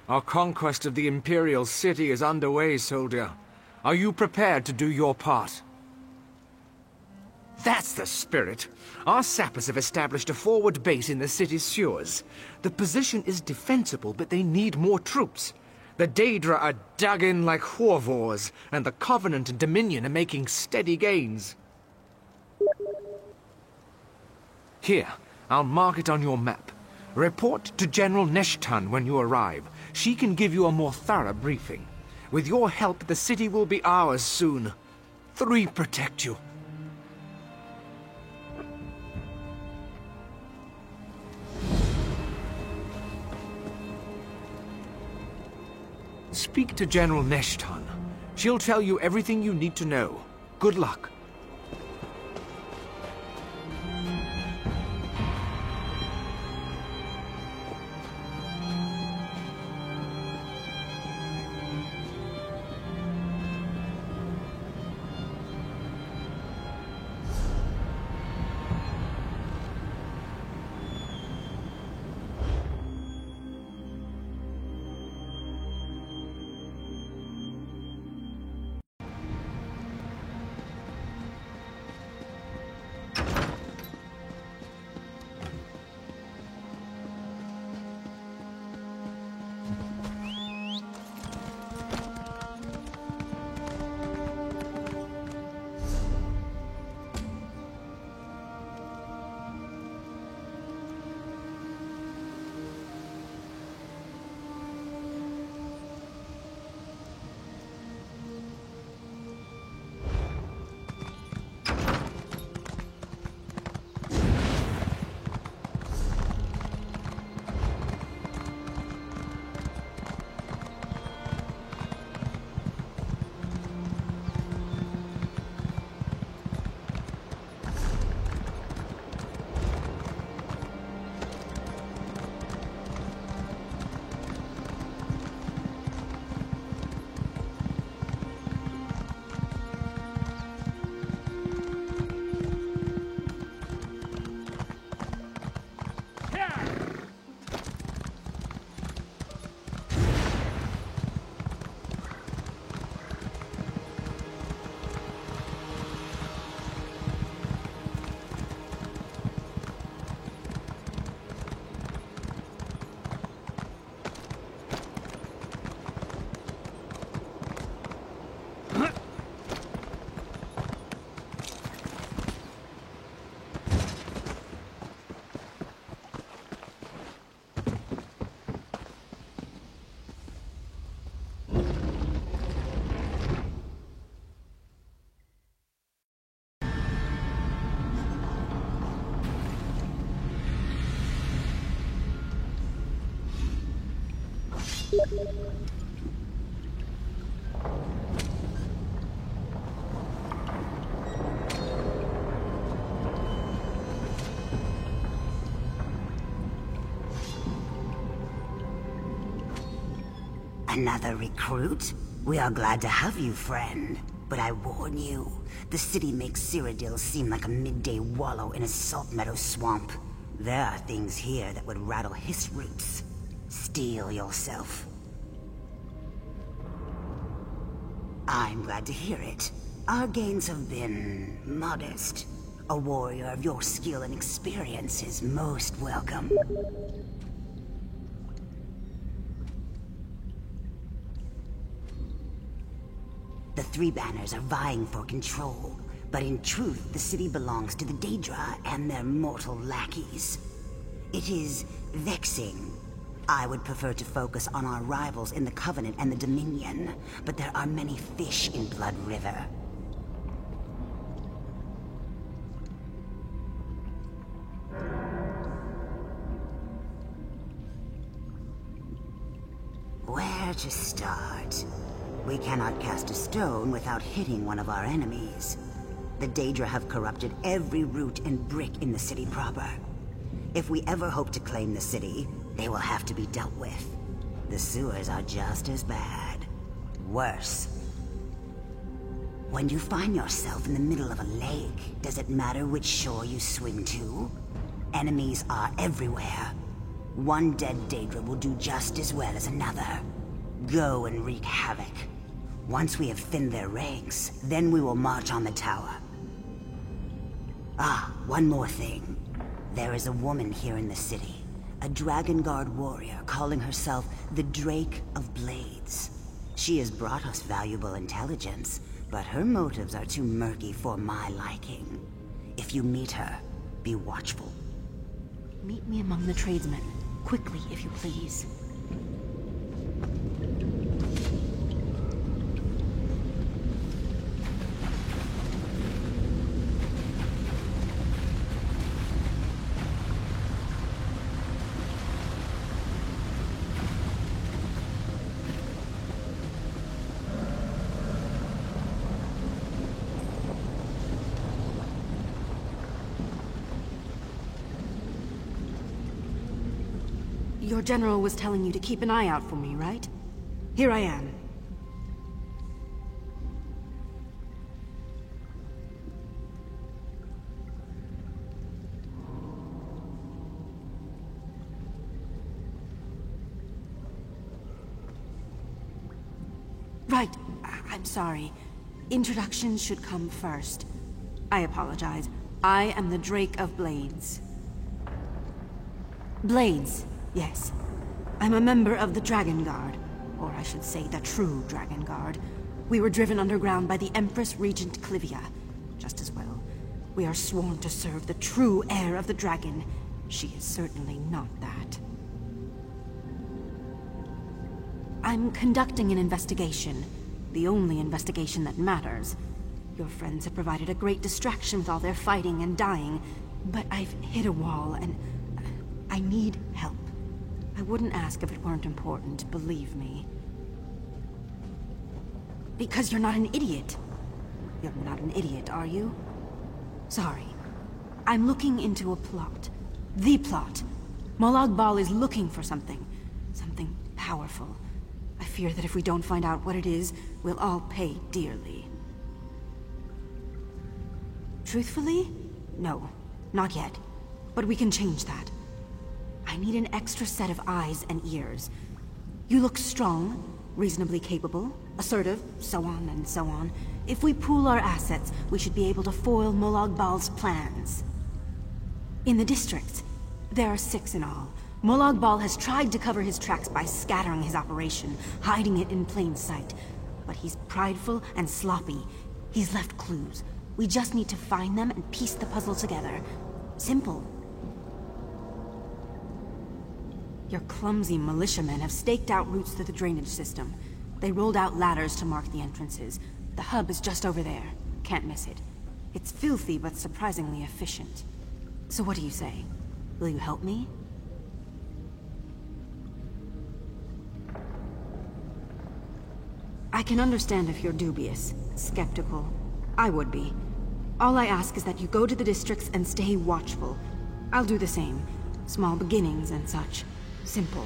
Our conquest of the Imperial City is underway, soldier. Are you prepared to do your part? That's the spirit. Our sappers have established a forward base in the city's sewers. The position is defensible, but they need more troops. The Daedra are dug in like horvors, and the Covenant and Dominion are making steady gains. Here, I'll mark it on your map. Report to General Neshtan when you arrive. She can give you a more thorough briefing. With your help, the city will be ours soon. 3 protect you. Speak to General Neshtan. She'll tell you everything you need to know. Good luck. Another recruit? We are glad to have you, friend. But I warn you, the city makes Cyrodiil seem like a midday wallow in a salt meadow swamp. There are things here that would rattle his roots. Steel yourself. I'm glad to hear it. Our gains have been modest. A warrior of your skill and experience is most welcome. The 3 banners are vying for control, but in truth, the city belongs to the Daedra and their mortal lackeys. It is vexing. I would prefer to focus on our rivals in the Covenant and the Dominion, but there are many fish in Blood River. Where to start? We cannot cast a stone without hitting one of our enemies. The Daedra have corrupted every root and brick in the city proper. If we ever hope to claim the city, they will have to be dealt with. The sewers are just as bad. Worse. When you find yourself in the middle of a lake, does it matter which shore you swim to? Enemies are everywhere. One dead Daedra will do just as well as another. Go and wreak havoc. Once we have thinned their ranks, then we will march on the tower. Ah, one more thing. There is a woman here in the city. A Drakengard warrior calling herself the Drake of Blades. She has brought us valuable intelligence, but her motives are too murky for my liking. If you meet her, be watchful. Meet me among the tradesmen. Quickly, if you please. Your general was telling you to keep an eye out for me, right? Here I am. Right. I'm sorry. Introductions should come first. I apologize. I am the Drake of Blades. Blades. Yes. I'm a member of the Drakengard, or I should say the true Drakengard. We were driven underground by the Empress Regent Clivia. Just as well. We are sworn to serve the true heir of the dragon. She is certainly not that. I'm conducting an investigation. The only investigation that matters. Your friends have provided a great distraction with all their fighting and dying, but I've hit a wall and I need help. I wouldn't ask if it weren't important, believe me. Because you're not an idiot. You're not an idiot, are you? Sorry. I'm looking into a plot. The plot. Molag Bal is looking for something. Something powerful. I fear that if we don't find out what it is, we'll all pay dearly. Truthfully? No. Not yet. But we can change that. I need an extra set of eyes and ears. You look strong, reasonably capable, assertive, so on and so on. If we pool our assets, we should be able to foil Molag Bal's plans. In the districts, there are 6 in all. Molag Bal has tried to cover his tracks by scattering his operation, hiding it in plain sight. But he's prideful and sloppy. He's left clues. We just need to find them and piece the puzzle together. Simple. Your clumsy militiamen have staked out routes through the drainage system. They rolled out ladders to mark the entrances. The hub is just over there. Can't miss it. It's filthy, but surprisingly efficient. So what do you say? Will you help me? I can understand if you're dubious, skeptical. I would be. All I ask is that you go to the districts and stay watchful. I'll do the same. Small beginnings and such. Simple.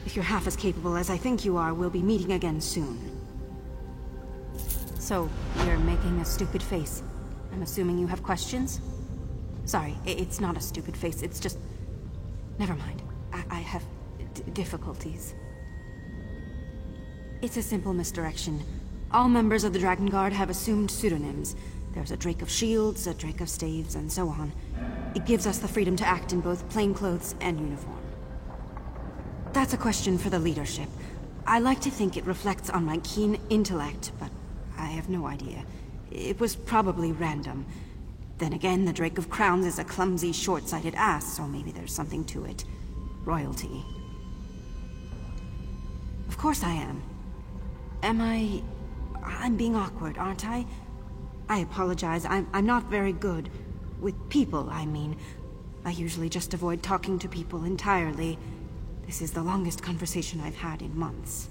If you're half as capable as I think you are, we'll be meeting again soon. So, you're making a stupid face. I'm assuming you have questions? Sorry, it's not a stupid face, it's just... Never mind. I have difficulties. It's a simple misdirection. All members of the Drakengard have assumed pseudonyms. There's a Drake of Shields, a Drake of Staves, and so on. It gives us the freedom to act in both plainclothes and uniform. That's a question for the leadership. I like to think it reflects on my keen intellect, but I have no idea. It was probably random. Then again, the Drake of Crowns is a clumsy, short-sighted ass, so maybe there's something to it. Royalty. Of course I am. Am I... I'm being awkward, aren't I? I apologize. I'm not very good. With people, I mean. I usually just avoid talking to people entirely. This is the longest conversation I've had in months.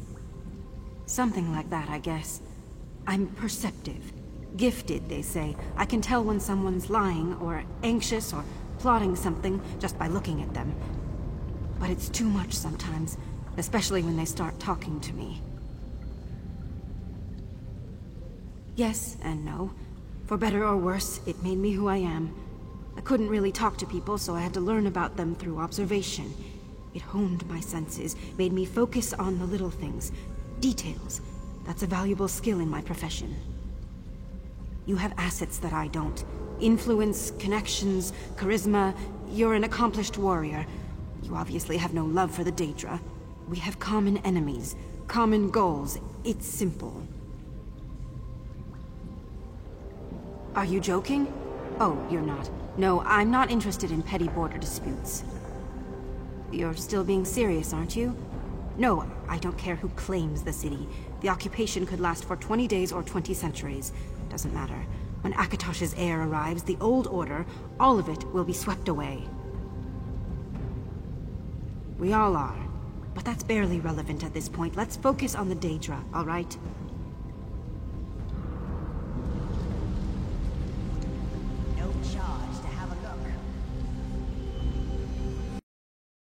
Something like that, I guess. I'm perceptive. Gifted, they say. I can tell when someone's lying, or anxious, or plotting something, just by looking at them. But it's too much sometimes, especially when they start talking to me. Yes and no. For better or worse, it made me who I am. I couldn't really talk to people, so I had to learn about them through observation. It honed my senses, made me focus on the little things. Details. That's a valuable skill in my profession. You have assets that I don't. Influence, connections, charisma. You're an accomplished warrior. You obviously have no love for the Daedra. We have common enemies, common goals. It's simple. Are you joking? Oh, you're not. No, I'm not interested in petty border disputes. You're still being serious, aren't you? No, I don't care who claims the city. The occupation could last for 20 days or 20 centuries. Doesn't matter. When Akatosh's heir arrives, the old order, all of it, will be swept away. We all are. But that's barely relevant at this point. Let's focus on the Daedra, all right?